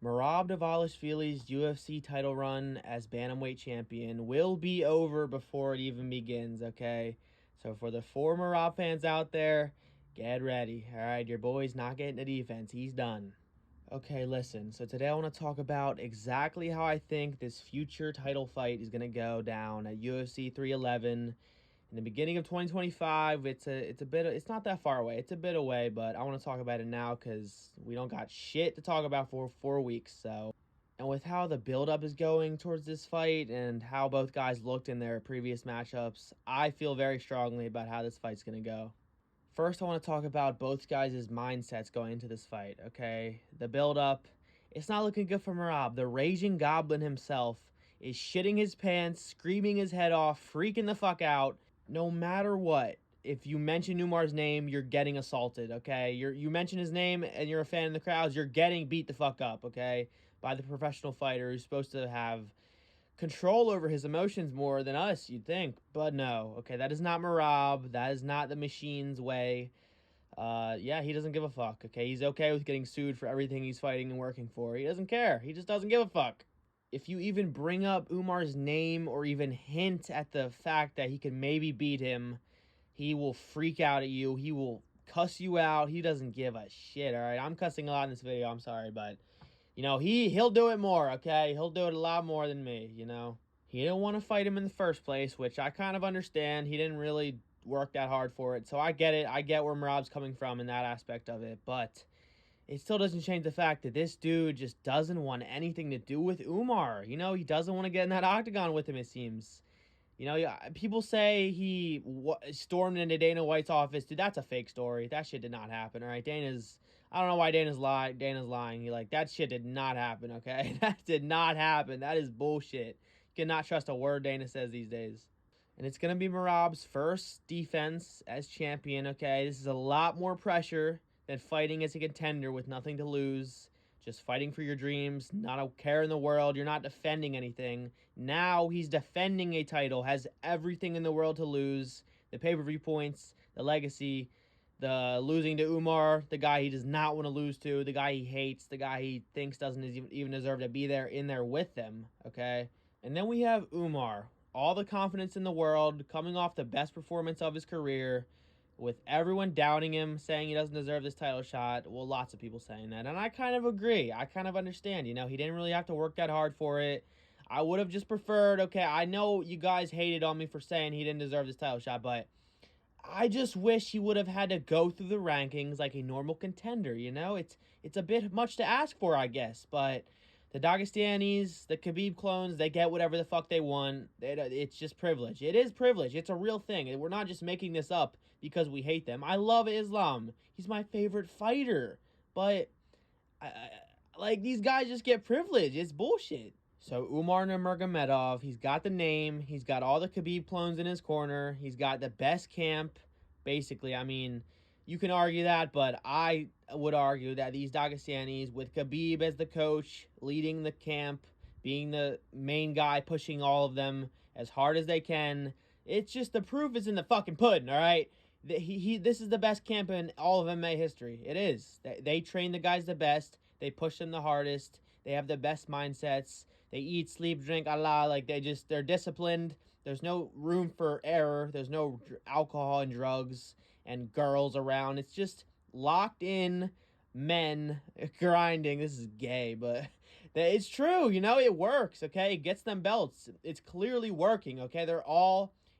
Merab Dvalishvili's UFC title run as bantamweight champion will be over before it even begins, okay? So for the four Merab fans out there, get ready. All right, your boy's not getting the defense. He's done. Okay, listen. So today I want to talk about exactly how I think this future title fight is going to go down at UFC 311 in the beginning of 2025. It's not that far away. It's a bit away, but I want to talk about it now cuz we don't got shit to talk about for 4 weeks. So, and with how the build-up is going towards this fight and how both guys looked in their previous matchups, I feel very strongly about how this fight's going to go. First, I want to talk about both guys' mindsets going into this fight, okay? The build-up, it's not looking good for Merab. The Raging Goblin himself is shitting his pants, screaming his head off, freaking the fuck out. No matter what, if you mention Umar's name, you're getting assaulted, okay? You mention his name and you're a fan in the crowds, you're getting beat the fuck up, okay? By the professional fighter who's supposed to have control over his emotions more than us, you'd think. But no, okay, that is not Merab. That is not the machine's way. Yeah, he doesn't give a fuck, okay? He's okay with getting sued for everything he's fighting and working for. He doesn't care. He just doesn't give a fuck. If you even bring up Umar's name or even hint at the fact that he could maybe beat him, he will freak out at you. He will cuss you out. He doesn't give a shit, all right? I'm cussing a lot in this video. I'm sorry, but he'll do it more, okay? He'll do it a lot more than me. He didn't want to fight him in the first place, which I kind of understand. He didn't really work that hard for it, so I get it. I get where Merab's coming from in that aspect of it, but it still doesn't change the fact that this dude just doesn't want anything to do with Umar. He doesn't want to get in that octagon with him, it seems. People say he stormed into Dana White's office. Dude, that's a fake story. That shit did not happen, all right? I don't know why Dana's lying. That shit did not happen, okay? That did not happen. That is bullshit. You cannot trust a word Dana says these days. And it's going to be Merab's first defense as champion, okay? This is a lot more pressure than fighting as a contender with nothing to lose. Just fighting for your dreams, not a care in the world. You're not defending anything. Now he's defending a title, has everything in the world to lose. The pay-per-view points, the legacy, the losing to Umar, the guy he does not want to lose to, the guy he hates, the guy he thinks doesn't even deserve to be in there with them, okay? And then we have Umar. All the confidence in the world, coming off the best performance of his career, with everyone doubting him, saying he doesn't deserve this title shot. Well, lots of people saying that, and I kind of agree. I kind of understand. He didn't really have to work that hard for it. I would have just preferred, okay, I know you guys hated on me for saying he didn't deserve this title shot, but I just wish he would have had to go through the rankings like a normal contender, It's a bit much to ask for, I guess, but the Dagestanis, the Khabib clones, they get whatever the fuck they want. It's just privilege. It is privilege. It's a real thing. We're not just making this up because we hate them. I love Islam. He's my favorite fighter. But, these guys just get privilege. It's bullshit. So, Umar Nurmagomedov, he's got the name. He's got all the Khabib clones in his corner. He's got the best camp, basically. I mean, you can argue that, but I would argue that these Dagestanis, with Khabib as the coach, leading the camp, being the main guy, pushing all of them as hard as they can, it's just the proof is in the fucking pudding, all right? This is the best camp in all of MMA history. It is. They train the guys the best. They push them the hardest. They have the best mindsets. They eat, sleep, drink, Allah. They're disciplined. There's no room for error. There's no alcohol and drugs and girls around. It's just locked in men grinding. This is gay, but it's true. It works, okay? It gets them belts. It's clearly working, okay?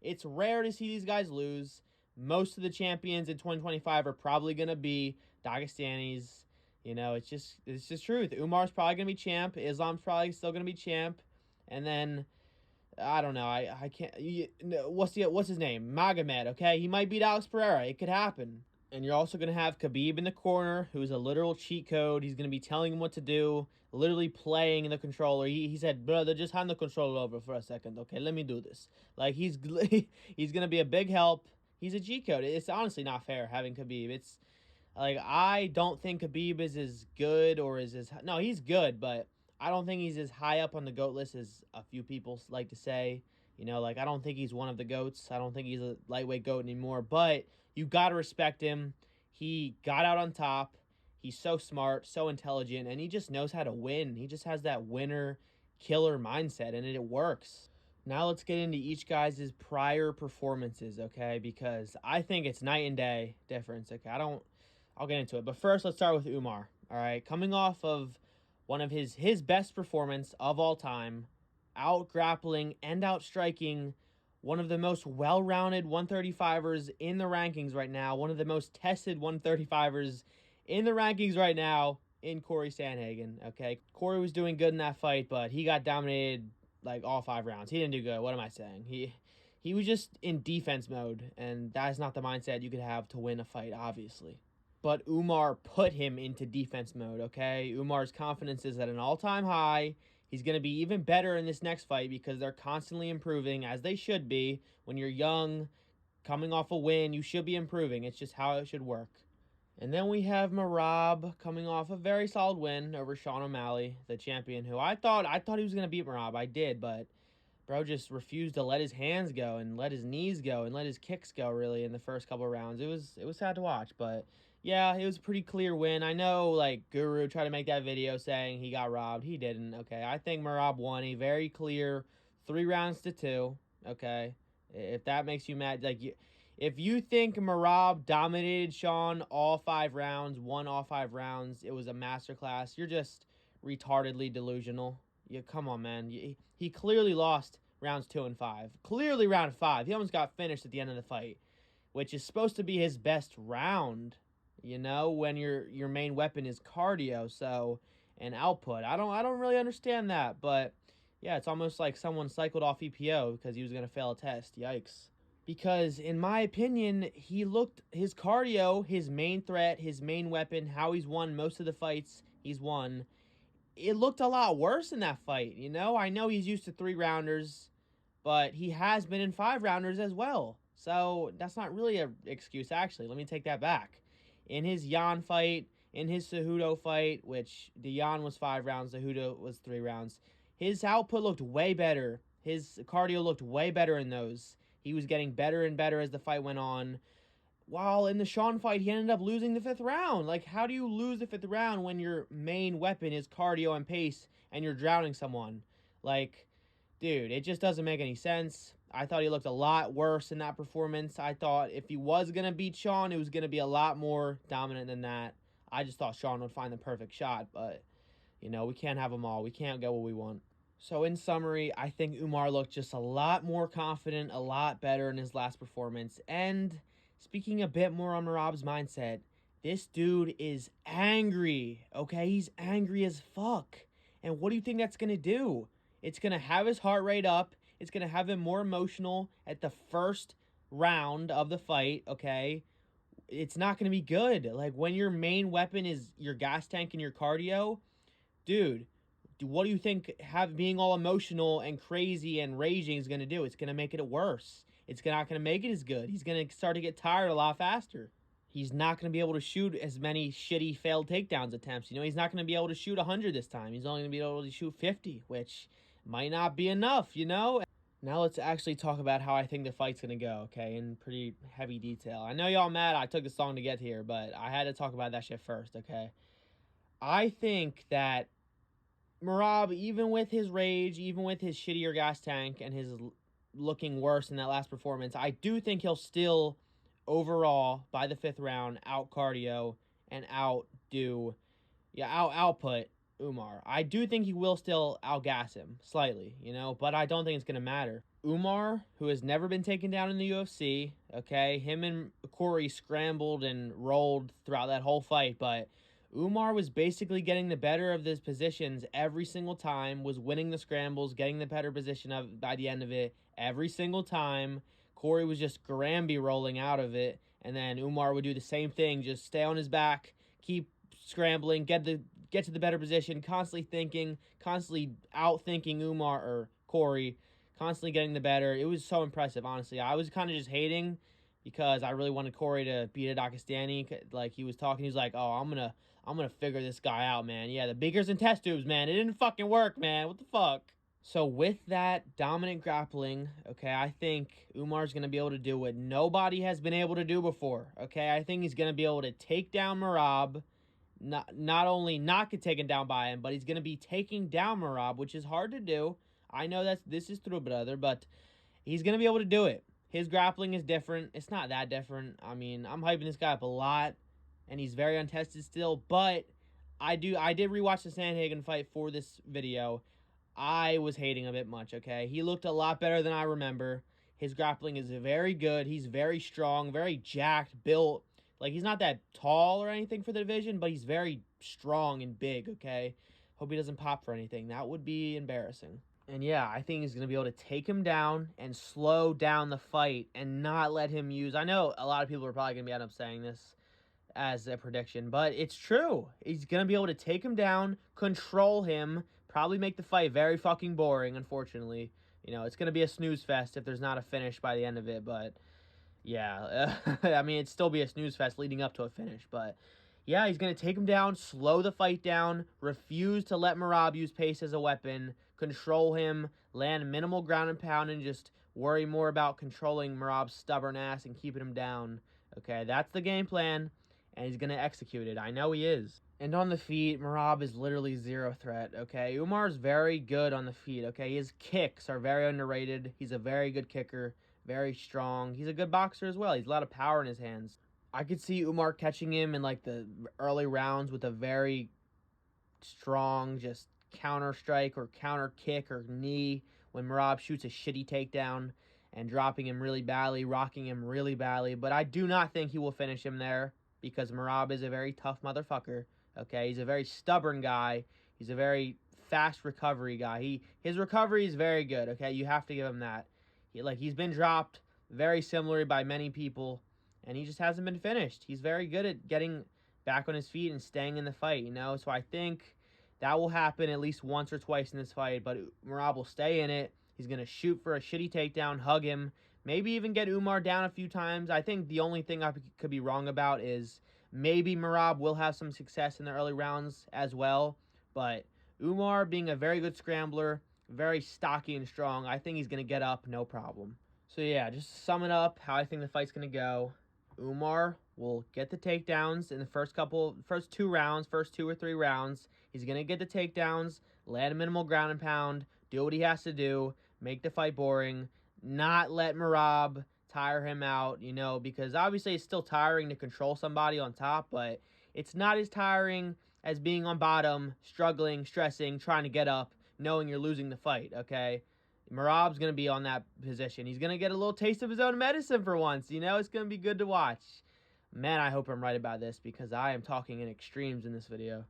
It's rare to see these guys lose. Most of the champions in 2025 are probably going to be Dagestanis. It's just truth. Umar's probably going to be champ. Islam's probably still going to be champ. And then, I don't know. I can't. What's his name? Magomed, okay? He might beat Alex Pereira. It could happen. And you're also going to have Khabib in the corner, who's a literal cheat code. He's going to be telling him what to do, literally playing the controller. He said, brother, just hand the controller over for a second. Okay, let me do this. He's going to be a big help. He's a cheat code. It's honestly not fair having Khabib. It's I don't think Khabib is as good no, he's good, but I don't think he's as high up on the GOAT list as a few people like to say. I don't think he's one of the GOATs. I don't think he's a lightweight GOAT anymore, but you got to respect him. He got out on top. He's so smart, so intelligent, and he just knows how to win. He just has that winner killer mindset, and it works. Now let's get into each guy's prior performances, okay? Because I think it's night and day difference, okay? I'll get into it. But first, let's start with Umar, all right? Coming off of one of his best performance of all time, out grappling and out striking one of the most well-rounded 135ers in the rankings right now, one of the most tested 135ers in the rankings right now in Corey Sandhagen, okay? Corey was doing good in that fight, but he got dominated like all 5 rounds. He didn't do good. What am I saying? He was just in defense mode, and that is not the mindset you could have to win a fight, obviously. But Umar put him into defense mode, okay? Umar's confidence is at an all-time high. He's going to be even better in this next fight because they're constantly improving, as they should be. When you're young, coming off a win, you should be improving. It's just how it should work. And then we have Merab coming off a very solid win over Sean O'Malley, the champion, who I thought he was going to beat Merab. I did, but bro just refused to let his hands go and let his knees go and let his kicks go, really, in the first couple of rounds. It was sad to watch, but yeah, it was a pretty clear win. I know, like, Guru tried to make that video saying he got robbed. He didn't, okay? I think Merab won a very clear 3-2, okay? If that makes you mad, like, if you think Merab dominated Sean all 5 rounds, won all 5 rounds, it was a masterclass, you're just retardedly delusional. Come on, man. He clearly lost rounds 2 and 5. Clearly round 5. He almost got finished at the end of the fight, which is supposed to be his best round, you know, when your main weapon is cardio, so, and output. I don't really understand that, but yeah, it's almost like someone cycled off EPO because he was going to fail a test. Yikes. Because in my opinion, his cardio, his main threat, his main weapon, how he's won most of the fights he's won, it looked a lot worse in that fight, you know? I know he's used to 3-rounders, but he has been in 5-rounders as well. So that's not really an excuse, actually. Let me take that back. In his Yan fight, in his Cejudo fight, which the Yan was 5 rounds, Cejudo was 3 rounds, his output looked way better. His cardio looked way better in those. He was getting better and better as the fight went on. While in the Sean fight, he ended up losing the 5th round. Like, how do you lose the 5th round when your main weapon is cardio and pace and you're drowning someone? Like, dude, it just doesn't make any sense. I thought he looked a lot worse in that performance. I thought if he was going to beat Sean, it was going to be a lot more dominant than that. I just thought Sean would find the perfect shot, but, you know, we can't have them all. We can't get what we want. So in summary, I think Umar looked just a lot more confident, a lot better in his last performance. And speaking a bit more on Merab's mindset, this dude is angry, okay? He's angry as fuck. And what do you think that's going to do? It's going to have his heart rate up. It's going to have him more emotional at the first round of the fight, okay? It's not going to be good. Like, when your main weapon is your gas tank and your cardio, dude, what do you think being all emotional and crazy and raging is going to do? It's going to make it worse. It's not going to make it as good. He's going to start to get tired a lot faster. He's not going to be able to shoot as many shitty failed takedowns attempts. You know, he's not going to be able to shoot 100 this time. He's only going to be able to shoot 50, which might not be enough, you know? Now let's actually talk about how I think the fight's going to go, okay, in pretty heavy detail. I know y'all mad I took this long to get here, but I had to talk about that shit first, okay? I think that Merab, even with his rage, even with his shittier gas tank and his looking worse in that last performance, I do think he'll still, overall, by the 5th round, out cardio and output Umar. I do think he will still outgas him slightly, you know, but I don't think it's going to matter. Umar, who has never been taken down in the UFC, okay, him and Corey scrambled and rolled throughout that whole fight, but Umar was basically getting the better of his positions every single time, was winning the scrambles, getting the better position by the end of it every single time. Corey was just Gramby rolling out of it, and then Umar would do the same thing, just stay on his back, keep scrambling, get to the better position, constantly thinking, constantly outthinking Umar or Corey, constantly getting the better. It was so impressive, honestly. I was kind of just hating because I really wanted Corey to beat a Dagestani. Like, he was talking, he was like, oh, I'm gonna figure this guy out, man. Yeah, the beakers and test tubes, man. It didn't fucking work, man. What the fuck? So with that dominant grappling, okay, I think Umar's going to be able to do what nobody has been able to do before, okay? I think he's going to be able to take down Merab, not only not get taken down by him, but he's going to be taking down Merab, which is hard to do. I know this is through brother, but he's going to be able to do it. His grappling is different. It's not that different. I mean, I'm hyping this guy up a lot, and he's very untested still, but I did rewatch the Sandhagen fight for this video. I was hating him a bit much, okay? He looked a lot better than I remember. His grappling is very good. He's very strong, very jacked, built. Like, he's not that tall or anything for the division, but he's very strong and big, okay? Hope he doesn't pop for anything. That would be embarrassing. And yeah, I think he's going to be able to take him down and slow down the fight and not let him use... I know a lot of people are probably going to end up saying this as a prediction, but it's true. He's going to be able to take him down, control him, probably make the fight very fucking boring, unfortunately. You know, it's going to be a snooze fest if there's not a finish by the end of it, but... yeah, I mean, it'd still be a snooze fest leading up to a finish, but yeah, he's going to take him down, slow the fight down, refuse to let Merab use pace as a weapon, control him, land minimal ground and pound, and just worry more about controlling Merab's stubborn ass and keeping him down. Okay, that's the game plan, and he's going to execute it. I know he is. And on the feet, Merab is literally zero threat, okay? Umar's very good on the feet, okay? His kicks are very underrated. He's a very good kicker. Very strong. He's a good boxer as well. He's a lot of power in his hands. I could see Umar catching him in like the early rounds with a very strong just counter strike or counter kick or knee when Merab shoots a shitty takedown and dropping him really badly, rocking him really badly. But I do not think he will finish him there because Merab is a very tough motherfucker. Okay, he's a very stubborn guy. He's a very fast recovery guy. His recovery is very good. Okay, you have to give him that. He's been dropped very similarly by many people, and he just hasn't been finished. He's very good at getting back on his feet and staying in the fight, you know? So I think that will happen at least once or twice in this fight, but Merab will stay in it. He's going to shoot for a shitty takedown, hug him, maybe even get Umar down a few times. I think the only thing I could be wrong about is maybe Merab will have some success in the early rounds as well, but Umar being a very good scrambler, very stocky and strong, I think he's going to get up, no problem. So yeah, just to sum it up, how I think the fight's going to go. Umar will get the takedowns in the first two or three rounds. He's going to get the takedowns, land a minimal ground and pound, do what he has to do, make the fight boring, not let Merab tire him out, you know, because obviously it's still tiring to control somebody on top, but it's not as tiring as being on bottom, struggling, stressing, trying to get up, knowing you're losing the fight, okay? Merab's going to be on that position. He's going to get a little taste of his own medicine for once, you know? It's going to be good to watch. Man, I hope I'm right about this because I am talking in extremes in this video.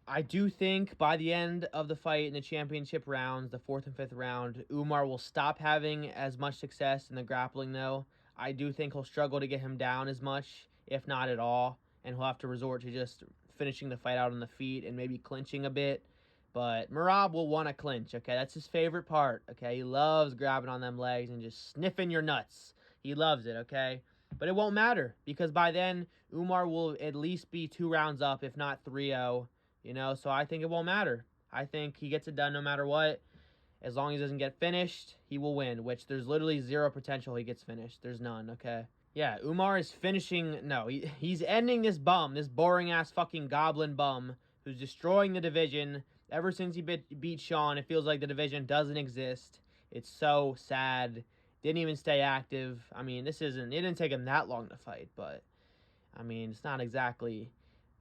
I do think by the end of the fight in the championship rounds, the 4th and 5th round, Umar will stop having as much success in the grappling, though. I do think he'll struggle to get him down as much, if not at all, and he'll have to resort to just finishing the fight out on the feet and maybe clinching a bit. But Merab will want to clinch, okay? That's his favorite part, okay? He loves grabbing on them legs and just sniffing your nuts. He loves it, okay? But it won't matter because by then, Umar will at least be 2 rounds up, if not 3-0, you know? So I think it won't matter. I think he gets it done no matter what. As long as he doesn't get finished, he will win, which there's literally zero potential he gets finished. There's none, okay? Yeah, Umar is finishing... No, he's ending this bum, this boring-ass fucking goblin bum who's destroying the division. Ever since he beat Sean, it feels like the division doesn't exist. It's so sad. Didn't even stay active. I mean, it didn't take him that long to fight, but, I mean, it's not exactly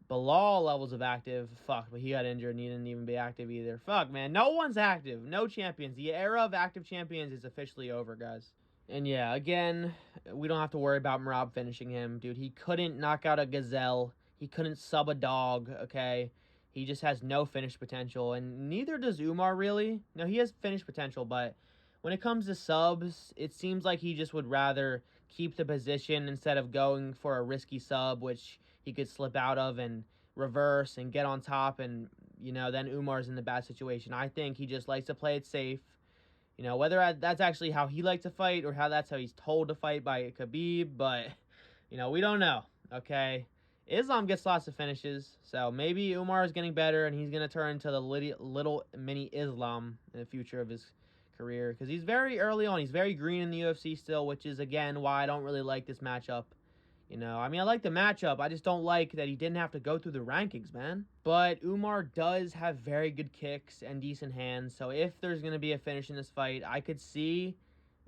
Bilal levels of active. Fuck, but he got injured and he didn't even be active either. Fuck, man, no one's active. No champions. The era of active champions is officially over, guys. And yeah, again, we don't have to worry about Merab finishing him. Dude, he couldn't knock out a gazelle. He couldn't sub a dog, okay? He just has no finish potential, and neither does Umar, really. No, he has finish potential, but when it comes to subs, it seems like he just would rather keep the position instead of going for a risky sub, which he could slip out of and reverse and get on top, and, you know, then Umar's in the bad situation. I think he just likes to play it safe. You know, whether that's actually how he likes to fight or that's how he's told to fight by Khabib, but, you know, we don't know, okay? Islam gets lots of finishes, so maybe Umar is getting better and he's going to turn into the little mini Islam in the future of his career. Because he's very early on. He's very green in the UFC still, which is, again, why I don't really like this matchup. You know, I mean, I like the matchup. I just don't like that he didn't have to go through the rankings, man. But Umar does have very good kicks and decent hands. So if there's going to be a finish in this fight, I could see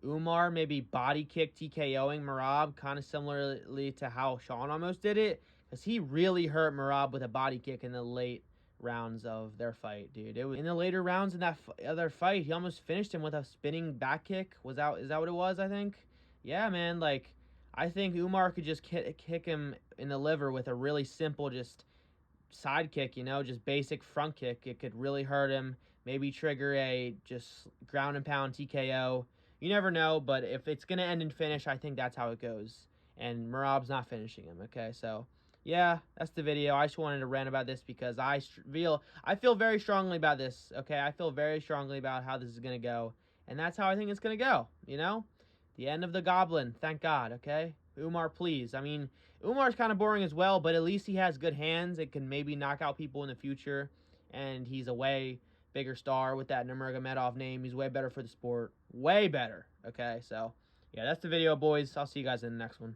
Umar maybe body kick TKOing Merab, kind of similarly to how Sean almost did it. Because he really hurt Merab with a body kick in the late rounds of their fight, dude. It was in the later rounds in that other fight, he almost finished him with a spinning back kick. Is that what it was, I think? Yeah, man, like, I think Umar could just kick him in the liver with a really simple just side kick, you know, just basic front kick. It could really hurt him. Maybe trigger a just ground and pound TKO. You never know, but if it's going to end in finish, I think that's how it goes. And Merab's not finishing him, okay? So, yeah, that's the video. I just wanted to rant about this because I feel very strongly about this, okay? I feel very strongly about how this is going to go. And that's how I think it's going to go, you know? The end of the goblin, thank God, okay? Umar, please. I mean, Umar's kind of boring as well, but at least he has good hands. It can maybe knock out people in the future. And he's a way bigger star with that Nurmagomedov name. He's way better for the sport. Way better, okay? So, yeah, that's the video, boys. I'll see you guys in the next one.